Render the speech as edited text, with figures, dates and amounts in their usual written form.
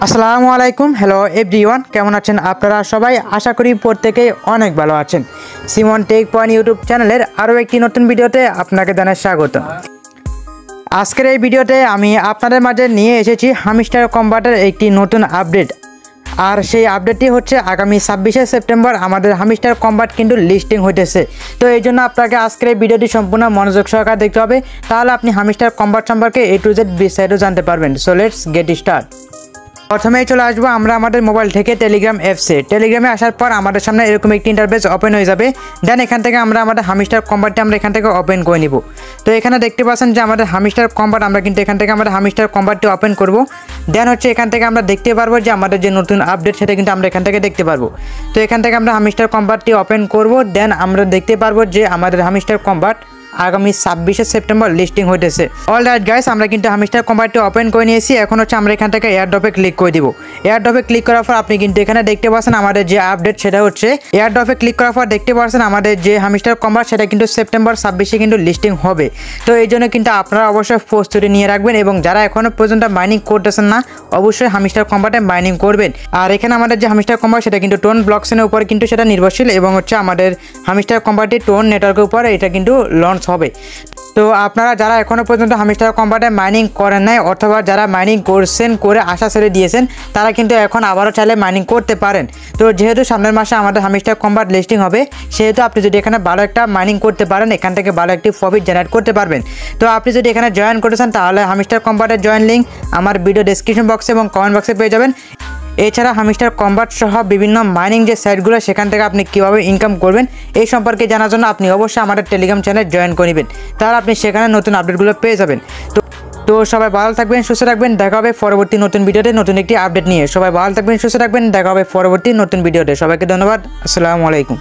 আসসালামু আলাইকুম। Hello everyone, কেমন আছেন আপনারা সবাই? আশা করি প্রত্যেকেই অনেক ভালো আছেন। সিমন টেক পয়েন্ট ইউটিউব চ্যানেলের আরও একটি নতুন ভিডিওতে আপনাকে জানাই স্বাগত। আজকের এই ভিডিওতে আমি আপনাদের মাঝে নিয়ে এসেছি হামস্টার কম্বাটের একটি নতুন আপডেট। আর সেই আপডেটটি হচ্ছে আগামী 26শে সেপ্টেম্বর আমাদের হামস্টার কম্বাট কিন্তু লিস্টিং হইতেছে। তো এই জন্য আপনাকে আজকের এই ভিডিওটি সম্পূর্ণ মনোযোগ সহকারে দেখতে হবে, তাহলে আপনি হামস্টার কম্বাট সম্পর্কে A to Z বিস্তারিত জানতে পারবেন। So let's get start. প্রথমেই চলে আসবো আমরা আমাদের মোবাইল থেকে টেলিগ্রাম অ্যাপসে। টেলিগ্রামে আসার পর আমাদের সামনে এরকম একটি ইন্টারফেস ওপেন হয়ে যাবে। দেন এখান থেকে আমরা আমাদের হামস্টার কম্বাটটি আমরা এখান থেকে ওপেন করে নিব। তো এখানে দেখতে পাচ্ছেন যে আমাদের হামস্টার কম্বাট, আমরা কিন্তু এখান থেকে আমাদের হামস্টার কম্বাটটি ওপেন করব। দেন হচ্ছে এখান থেকে আমরা দেখতে পারবো যে আমাদের যে নতুন আপডেট সেটা কিন্তু আমরা এখান থেকে দেখতে পারবো। তো এখান থেকে আমরা হামস্টার কম্বাটটি ওপেন করব। দেন আমরা দেখতে পারবো যে আমাদের হামস্টার কম্বাট আগামী 26শে সেপ্টেম্বর লিস্টিং হইতেছে। অলরাইট গাইস, আমরা কিন্তু হামস্টার কম্বাটটি ওপেন করে নিয়েছি। এখন হচ্ছে আমরা এখান থেকে এয়ারড্রপে ক্লিক করে দিব। এয়ারড্রপে ক্লিক করার পর আপনি কিন্তু এখানে দেখতে পাচ্ছেন আমাদের যে আপডেট সেটা হচ্ছে এয়ারড্রপে ক্লিক করার পর দেখতে পাচ্ছেন আমাদের যে হামস্টার কম্বাট সেটা কিন্তু সেপ্টেম্বর 26শে কিন্তু লিস্টিং হবে। তো এই জন্য কিন্তু আপনারা অবশ্যই প্রস্তুতি নিয়ে রাখবেন, এবং যারা এখনো পর্যন্ত মাইনিং করতেছেন না অবশ্যই হামস্টার কম্বাটে মাইনিং করবেন। আর এখানে আমাদের যে হামস্টার কম্বাট সেটা কিন্তু টোন ব্লকচেনের উপর কিন্তু সেটা নির্ভরশীল, এবং হচ্ছে আমাদের হামস্টার কম্বাটটি টোন নেটওয়ার্কের উপর এটা কিন্তু লঞ্চ হবে। তো আপনারা যারা এখনো পর্যন্ত হামস্টার কম্বাটে মাইনিং করেন নাই, অথবা যারা মাইনিং করছেন করে আশা ছেড়ে দিয়েছেন, তারা কিন্তু এখন আবারও চাইলে মাইনিং করতে পারেন। তো যেহেতু সামনের মাসে আমাদের হামস্টার কম্বাট লিস্টিং হবে, সেহেতু আপনি যদি এখানে ভালো একটা মাইনিং করতে পারেন, এখান থেকে ভালো একটি প্রফিট জেনারেট করতে পারবেন। তো আপনি যদি এখানে জয়েন করেছেন, তাহলে হামস্টার কম্বাটের জয়েন লিঙ্ক আমার ভিডিও ডেসক্রিপশন বক্সে এবং কমেন্ট বক্সে পেয়ে যাবেন। এছাড়া হামস্টার কম্বাট সহ বিভিন্ন মাইনিং যে সাইটগুলো সেখান থেকে আপনি কীভাবে ইনকাম করবেন এই সম্পর্কে জানার জন্য আপনি অবশ্যই আমাদের টেলিগ্রাম চ্যানেল জয়েন করে নেবেন, তাহলে আপনি সেখানে নতুন আপডেটগুলো পেয়ে যাবেন। তো সবাই ভালো থাকবেন, সুস্থ থাকবেন। দেখা হবে পরবর্তী নতুন ভিডিওতে নতুন একটি আপডেট নিয়ে। সবাই ভালো থাকবেন, সুস্থ থাকবেন। দেখা হবে পরবর্তী নতুন ভিডিওতে। সবাইকে ধন্যবাদ। আসসালামু আলাইকুম।